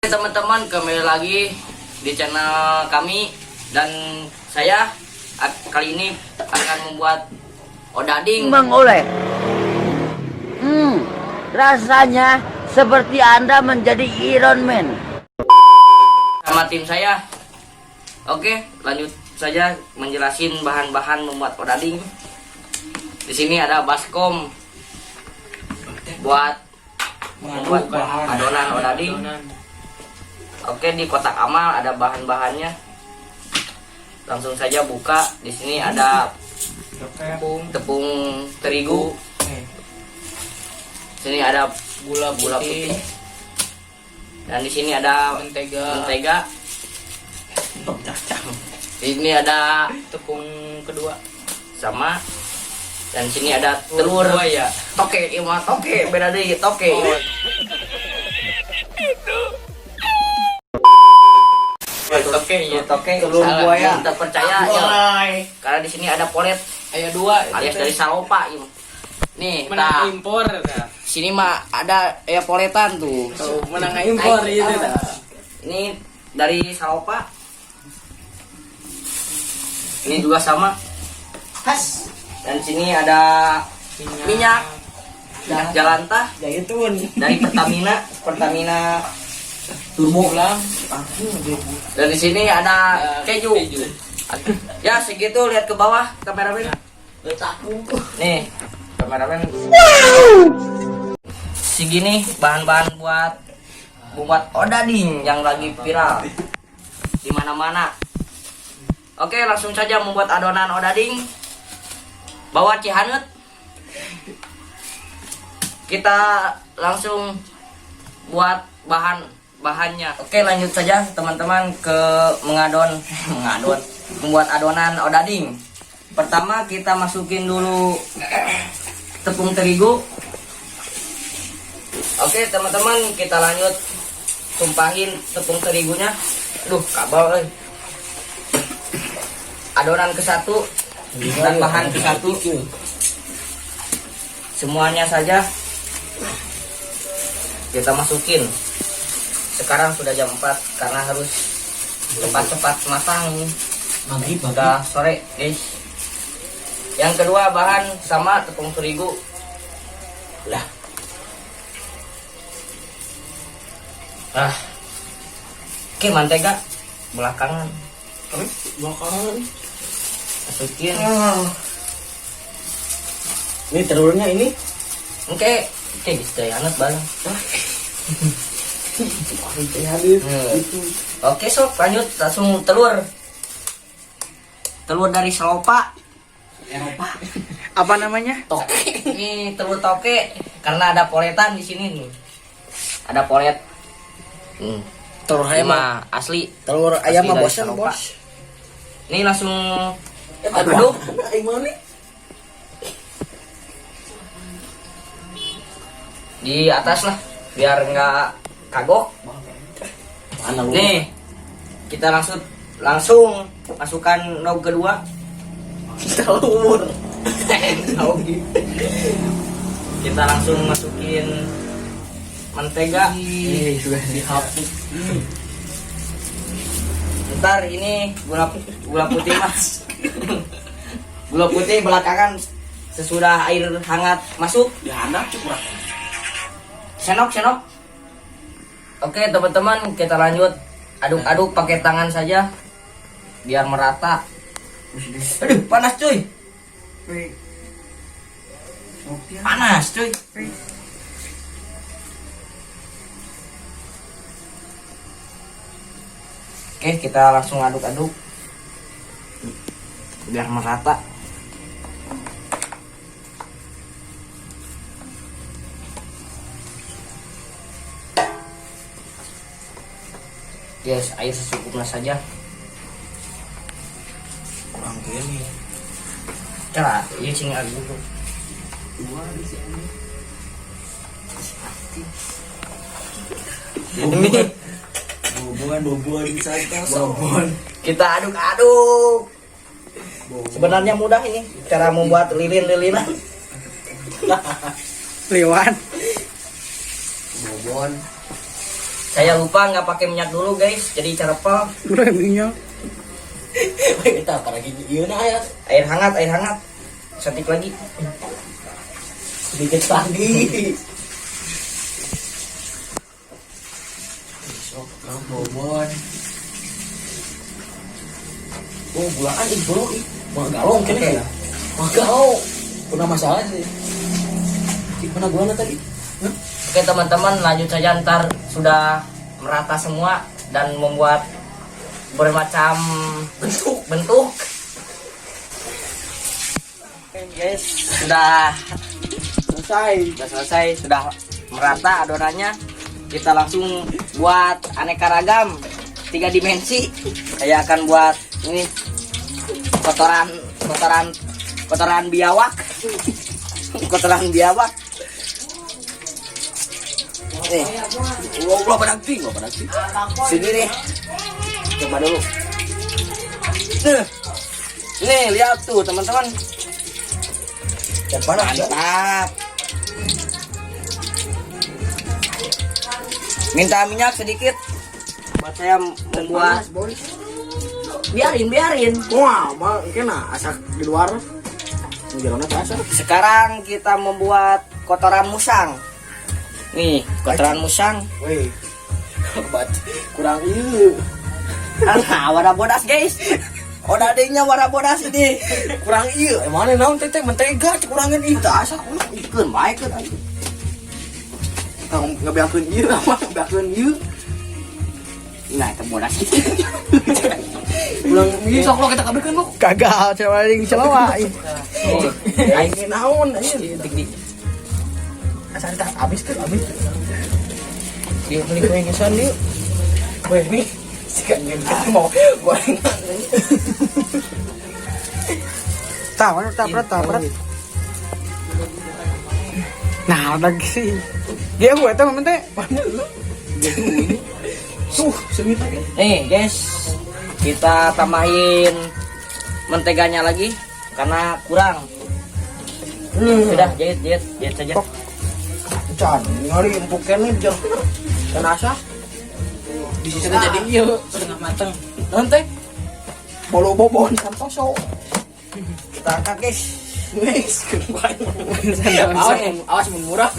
Teman-teman, kembali lagi di channel kami dan saya kali ini akan membuat odading. Bang Oleh, rasanya seperti Anda menjadi Iron Man. Sama tim saya. Oke, lanjut saja menjelasin bahan-bahan membuat odading. Di sini ada baskom buat membuat adonan odading. Oke, di kotak amal ada bahan-bahannya. Langsung saja buka. Di sini ada tepung terigu. Sini ada gula putih. Dan di sini ada mentega. Ini ada tepung kedua sama. Dan sini ada telur. Ya. Toke, ima toke, beda deh toke. Toke, telur buaya. Tidak percaya ya. Karena di sini ada polet. Ayah dua Alias dari Salopa. Nih, menang impor. Sini mah ada ya poletan tuh. Menang impor itu dah. Ini dari Salopa. Ini juga sama. Has. Dan sini ada minyak Jalantah Zaitun dari Pertamina Turbo. Dan di sini ada keju. Ya segitu, lihat ke bawah kameramen. Nih kameramen. Segini bahan-bahan buat odading yang lagi viral di mana-mana. Oke, langsung saja membuat adonan odading. Bawa cihaneut. Kita langsung buat bahannya. Oke, lanjut saja teman-teman ke membuat adonan odading. Pertama kita masukin dulu tepung terigu. Oke teman-teman, kita lanjut tumpahin tepung terigunya. Duh, kabel euy. Adonan ke satu dan bahan ke satu. Semuanya saja kita masukin. Sekarang sudah jam 4 karena harus cepat-cepat matang. Sudah sore guys. Yang kedua bahan sama tepung terigu. Lah. Oke, mentega belakangan. Masukin. Ini telurnya ini. Oke, gitu ya anak bang. Oke, sob lanjut langsung telur dari Salopa. Eropa. Apa namanya? Toke. Ini telur toke karena ada poletan di sini nih. Ada polet. Telur ayam asli. Telur ayam mah dari bosan Salopa. bos. Ini langsung aduk. Di atas lah biar nggak kagok. Nih kita langsung masukkan nog kedua. Telur. Kita langsung masukin mentega. Sudah dihapus. Ntar ini gula putih mas. Gula putih belakangan sesudah air hangat masuk. Ya anak cukup. Senok. Oke teman-teman, kita lanjut aduk-aduk pakai tangan saja biar merata. Aduh, panas cuy. Panas cuy. Oke, kita langsung aduk-aduk biar merata. Yes, air secukupnya saja. Kurang gini. Cara, iya sini agak dulu. Ini Boboan saja. Boboan. kita aduk-aduk. Sebenarnya mudah ini cara membuat lilin-lilinan. Liwan. Bobon. Saya lupa nggak pakai minyak dulu guys, jadi carepel. minyak. Kita para gini iya nah ya. Air hangat. Setik lagi. Sedikit lagi. Sok bobon. Oh, bulaan ih bro ih. Mau galong kene ya. Mau galong. Pernah masalah sih. Gimana bulan tadi? Oke teman-teman, lanjut saja, ntar sudah merata semua dan membuat bermacam bentuk. Oke guys, sudah selesai, sudah merata adonannya. Kita langsung buat aneka ragam 3 dimensi. Saya akan buat ini kotoran biawak. Kotoran biawak. Nih, gua pada sini nih. Coba dulu. Nih, lihat tuh teman-teman. Mantap. Minta minyak sedikit buat saya membuat. Biarin. Wah, mal kena asak di luar. Jalannya terasa. Sekarang kita membuat kotoran musang. Nih, kotoran musang. Weh. Kurang ieu. Alah, warna bodas guys. Oda dingnya warna bodas ini. Kurang ieu. Emangnya naon teh mentega kurangin ieu teh asa ulah. Ikeun bae keun aja. Tong ngabeakeun ieu mah ngabeakeun ieu. Nah, itu bodas. Kurang ieu sok lo kita kabehkeun lo. Gagal cewek celawa. Aing naon ieu. Dik. Asa kita habis tuh. Dia beli kue ngesan dia. Weh nih sikan kita mau gorengan. Taprat. Nah, lagi sih. Dia gue tuh teh. Sengit lagi. Nih guys, kita tambahin menteganya lagi karena kurang. Sudah jahit saja. Can, ngari empuk kene jeung kan asa. Di sini jadi iya setengah mateng. Nanti bolo bobon santoso. Kita angkat guys. Wes, kebanyak. Awas murah.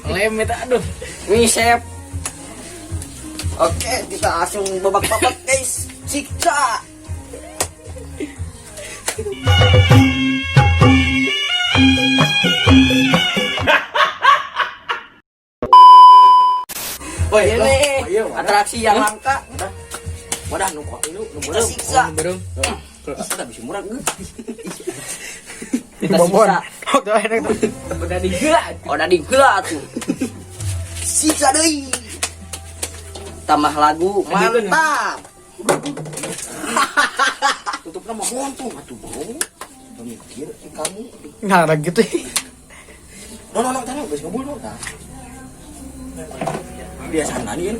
Lemet aduh. Nih chef. Oke, kita langsung babak-babak guys. Siksa. Woi, Ini atraksi yang langka. Wadah nu kok lu nu Kita siksa. belum. Kita bisa murah gue. Kita siksa. Udah Udah digila tuh. Siksa deui. Tambah lagu mantap. Tutupnya mah montung atuh, Bro. Mikir kamu. Nah, ada gitu. No, tanya geus ngobul tah. Biasa nani kan.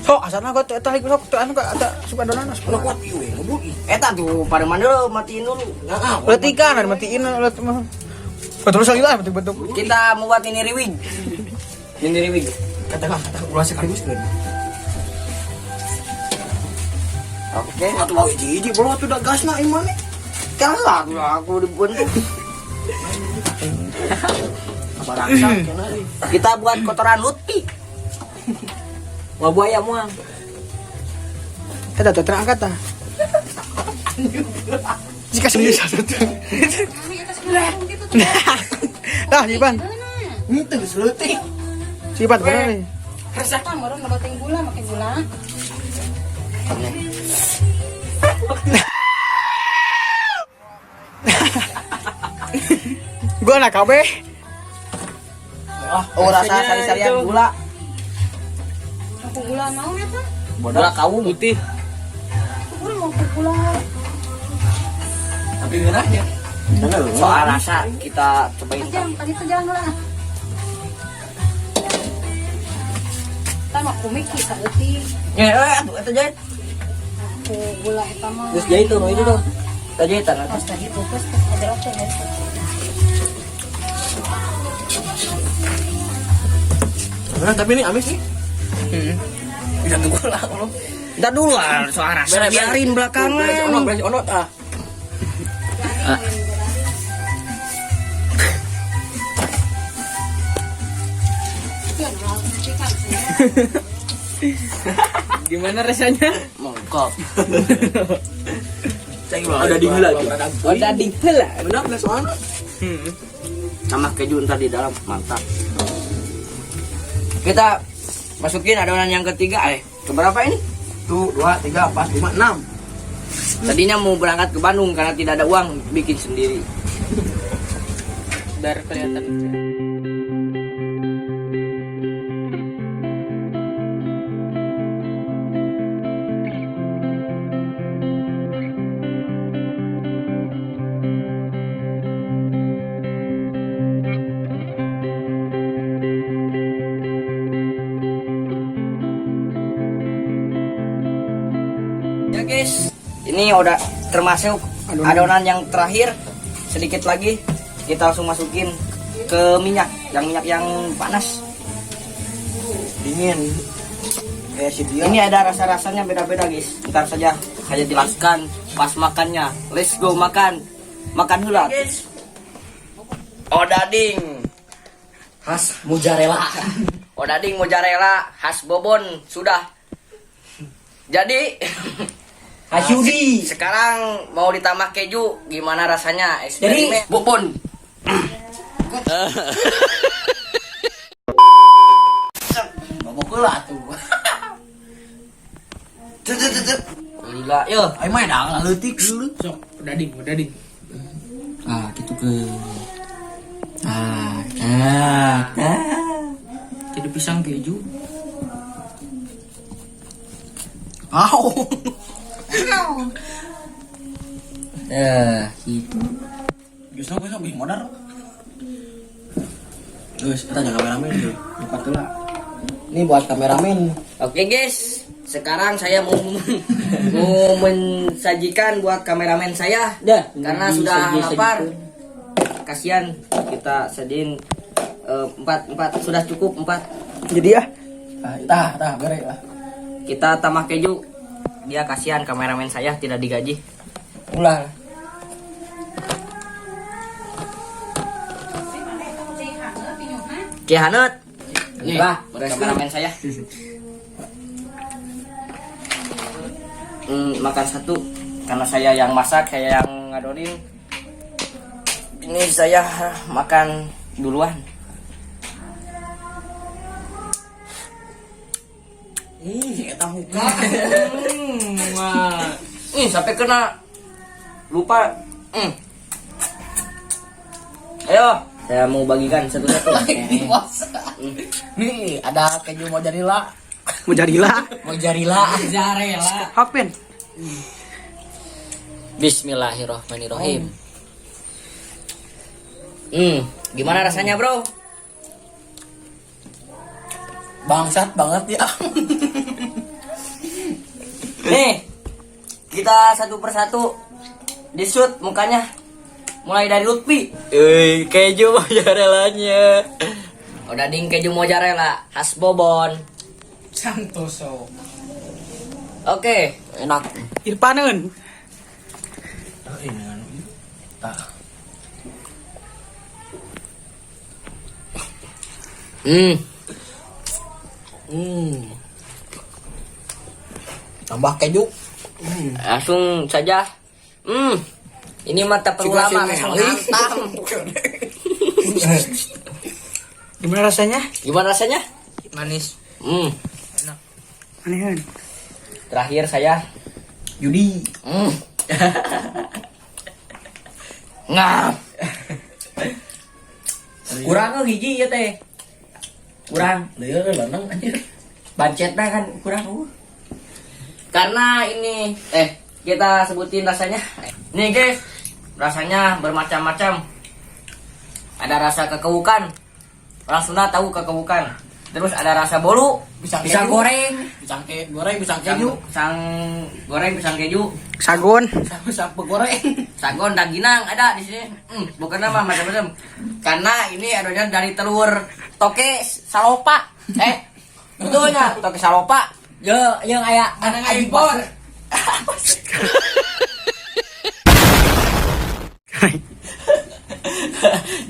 Sok asana gua teh sok teh anu ada suka donan anu kuat ieu we ngobul. Eta tuh pada mana dulu matiin dulu. Heeh. Berarti kan matiin ulat mah. Terus lagi lah bentuk-bentuk. Kita membuat ini riwig. Ini riwig. Katakan ulah sekaligus kan. Oke. Atuh bae hiji bro atuh da gasna ieu mah. Kalah aku dibentuk. Barangsa Kita buat kotoran Lutfi. Wah buaya muang. Eta teh terangkat tah. Jika serius satu. Nah, Jipan. Ini tuh selutik. Jipan benar nih. Resah kan baru ngebatin gula, makin gula. Gua nak kabeh. Oh rasa sari-sarian gula. Aku gula mau ya pak? Gula kau putih. Aku mau aku gula. Tapi merah ya. Soal rasa kita cobain. Tadi tejang lah. Kita mau kumiki saeuti. Aduh eta jahit. Aku gula eta mah. Terus jahit tuh itu tuh. Kita jahitan atas. Pas tadi tuh terus ada oke guys. Nah, tapi ini amis nih. Bisa tunggu lah kalau. Entar dulu lah, soal rasa biarin belakangan. Beres onot ah. Gimana rasanya? Mongkok. Ada dingin lagi. Ada dingin lah. Benar beres onot. Sama keju ntar di dalam, mantap. Kita masukin adonan yang ketiga, keberapa ini? 1, 2, 3, 4, 5, 6. Tadinya mau berangkat ke Bandung karena tidak ada uang, bikin sendiri. Biar kelihatan. Ya guys, ini udah termasuk adonan yang terakhir. Sedikit lagi kita langsung masukin ke minyak yang panas. Dingin. Kayak si dia. Ini ada rasa-rasanya beda-beda guys. Ntar saja saya jelaskan pas makannya. Let's go makan. Makan dulu guys. Odading khas mozzarella. Odading mozzarella khas Bobon sudah. Jadi Hasyudi. sekarang mau ditambah keju, gimana rasanya? Eksperimen. Bobon. Babok heula tuh. Gila, yo. Ai mah dah leutik dulu. Sok, udah ding. Gitu ke. Jadi pisang keju. Au. Gitu. Geus bih modar. Geus, kita jaga kameramen tuh. Buka tuh lah. Ini buat kameramen. Oke guys, sekarang saya mau mensajikan buat kameramen saya. Karena sudah lapar. Kasihan kita sajiin 4 sudah cukup 4. Jadi ya. Tah, beres lah. Kita tambah keju. Dia kasihan kameramen saya tidak digaji. Ulah. Ki Hanet. Nih, Buat kameramen saya. Makan satu karena saya yang masak, saya yang ngadonin. Ini saya makan duluan. Eta muka. Sampai kena lupa. Ayo, saya mau bagikan satu-satu. Nih, ada keju mozzarella. Mozzarella. Hapen. Bismillahirrahmanirrahim. Gimana rasanya, bro? Bangsat banget ya. Nih, kita satu persatu di shoot mukanya. Mulai dari Lutfi. Keju mozzarellanya. Odading keju mozzarella khas Bobon. Santoso. Oke, Enak. Irpaneun. Tah. Tambah keju. Langsung saja. Ini mah tak perlu lama, langsung hantam. Gimana rasanya? Gimana rasanya? Manis. Anehan. Terakhir saya Yudi. ngap. Kurang hiji ya teh. Kurang. Lieu lanang anjir. Budgetnya kan kurang. Karena ini kita sebutin rasanya. Nih guys, rasanya bermacam-macam. Ada rasa kekeukan. Orang Sunda tahu kekeukan. Terus ada rasa bolu, pisang goreng, Pisang keju. pisang goreng, pisang keju, Sagon. Pisang goreng. sagon, daginang ada di sini. Bukan nama macam-macam. Karena ini adanya dari telur toke salopa. Betulnya tokek salopa. Yang aya Ada impor.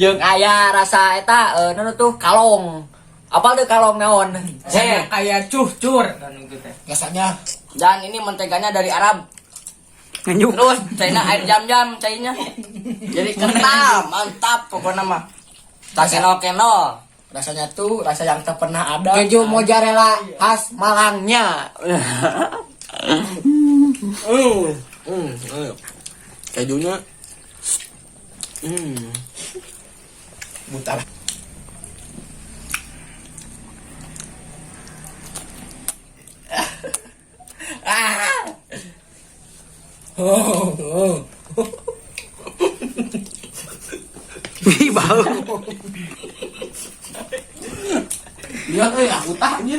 Jeung aya rasa eta naon tuh kalong. Apal tuh kalong naon? Kayak cucur. Rasanya Dan ini menteganya dari Arab. Nganjuk. Terus cairnya air jam-jam cairnya. Jadi kental, mantap pokoknya mah. Tak kenal-kenal. rasanya tuh rasa yang tak pernah ada. Keju mozzarella khas Malangnya. Kejunya Mutar. Ih, bau. Iya, aku tanya.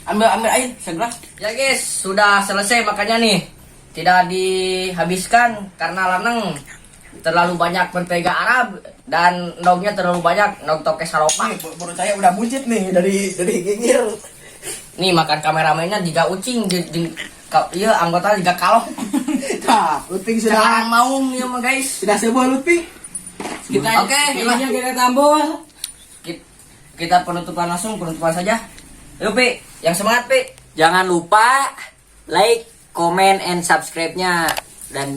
Ambil air segera. Ya guys, sudah selesai makanya nih. Tidak dihabiskan karena laneng. Terlalu banyak mentega Arab dan nognya terlalu banyak, nog toke salopa. Nih, menurut saya udah buncit nih dari gigir. Nih makan kameramennya juga ucing iya anggota juga kalong. Nah, Lutfi Sekarang sudah mau ya mah guys. sudah sebuah Lutfi. Oke, Ininya kita tambah. kita penutupan saja. Yuk Pi, yang semangat Pi. Jangan lupa like, comment, and subscribe-nya. Dan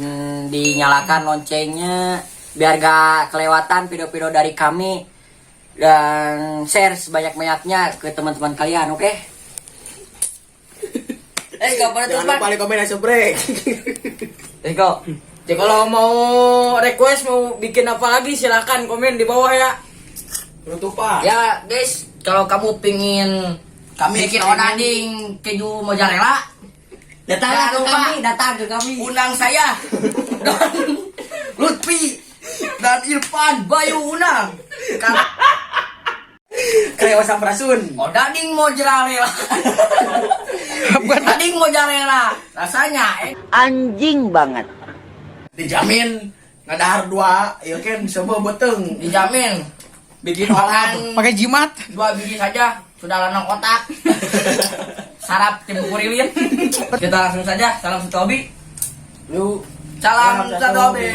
dinyalakan loncengnya biar gak kelewatan video-video dari kami. Dan share sebanyak-banyaknya ke teman-teman kalian, oke? Go Jangan penutupan. lupa like, comment, dan subscribe. Go. Jadi kalau mau request mau bikin apa lagi silakan komen di bawah ya. Penutupan. Ya guys, kalau kamu pingin Kami bikin eksperimen. onading keju mozzarella, Datang datang ke kami. Undang saya. Dan Lutfi dan Irfan Bayu undang. Karena Kreo Samprasun. onading mozzarella. Onading mozzarella. Rasanya Anjing banget. Dijamin ngadahar dua, ya kan sebuah beteng. dijamin. Bikin olahan. Pakai jimat. 2 biji saja sudah lanang otak. Sarap tim kurilin. Kita langsung saja. Salam satu hobi. Lu Salam satu hobi.